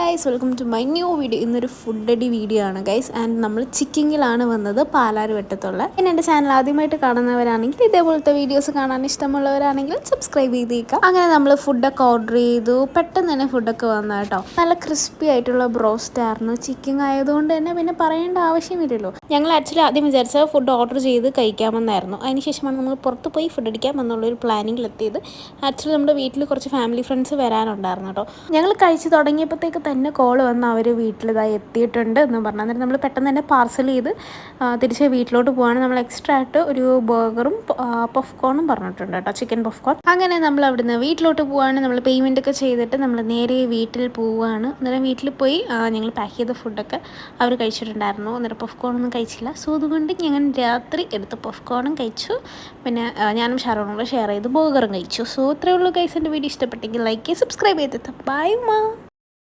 Guys, welcome to my new video. ഇന്നൊരു food അടി video ആണ് ഗൈസ്. ആൻഡ് നമ്മൾ ചിക്കിങ്ങിലാണ് വന്നത്, പാലാരിവട്ടത്തുള്ള. പിന്നെ എൻ്റെ ചാനൽ ആദ്യമായിട്ട് കാണുന്നവരാണെങ്കിൽ ഇതേപോലത്തെ വീഡിയോസ് കാണാൻ ഇഷ്ടമുള്ളവരാണെങ്കിൽ സബ്സ്ക്രൈബ് ചെയ്തേക്കാം. അങ്ങനെ നമ്മൾ ഫുഡൊക്കെ ഓർഡർ ചെയ്തു. പെട്ടെന്ന് തന്നെ ഫുഡൊക്കെ വന്നു കേട്ടോ. നല്ല ക്രിസ്പി ആയിട്ടുള്ള ബ്രോസ്റ്റ് ആയിരുന്നു. ചിക്കിങ് ആയതുകൊണ്ട് തന്നെ പിന്നെ പറയേണ്ട ആവശ്യമില്ലല്ലോ. ഞങ്ങൾ ആക്ച്വലി ആദ്യം വിചാരിച്ച ഫുഡ് ഓർഡർ ചെയ്ത് കഴിക്കാമെന്നായിരുന്നു. അതിനുശേഷമാണ് നമ്മൾ പുറത്ത് പോയി ഫുഡ് അടിക്കാം എന്നുള്ളൊരു പ്ലാനിങ്ങിലെത്തിയത്. ആക്ച്വലി നമ്മുടെ വീട്ടിൽ കുറച്ച് ഫാമിലി ഫ്രണ്ട്സ് വരാനുണ്ടായിരുന്നു കേട്ടോ. ഞങ്ങൾ കഴിച്ച് തുടങ്ങിയപ്പോഴത്തേക്ക് തന്നെ കോൾ വന്ന് അവർ വീട്ടിലിതായി എത്തിയിട്ടുണ്ട് എന്ന് പറഞ്ഞു. അന്നേരം നമ്മൾ പെട്ടെന്ന് തന്നെ പാർസൽ ചെയ്ത് തിരിച്ച് വീട്ടിലോട്ട് പോവാണ്. നമ്മൾ എക്സ്ട്രാ ആയിട്ട് ഒരു ബർഗറും പഫ്കോണും പറഞ്ഞിട്ടുണ്ട് കേട്ടോ, ചിക്കൻ പഫ്കോൺ. അങ്ങനെ നമ്മൾ അവിടുന്ന് വീട്ടിലോട്ട് പോവാണ്. നമ്മൾ പേയ്മെൻ്റ് ഒക്കെ ചെയ്തിട്ട് നമ്മൾ നേരെ വീട്ടിൽ പോവുകയാണ്. അന്നേരം വീട്ടിൽ പോയി ഞങ്ങൾ പാക്ക് ചെയ്ത ഫുഡൊക്കെ അവർ കഴിച്ചിട്ടുണ്ടായിരുന്നു. അന്നേരം പഫ്കോണൊന്നും കഴിച്ചില്ല. സോ അതുകൊണ്ട് ഞങ്ങൾ രാത്രി എടുത്ത് പഫ്കോണും കഴിച്ചു. പിന്നെ ഞാനും ഷാരോണോട് ഷെയർ ചെയ്ത് ബർഗറും കഴിച്ചു. സോ ഇത്രയേ ഉള്ളൂ ഗൈസ്. എൻ്റെ വീഡിയോ ഇഷ്ടപ്പെട്ടെങ്കിൽ ലൈക്ക് ചെയ്ത് സബ്സ്ക്രൈബ് ചെയ്തിട്ട് ബൈ മാ.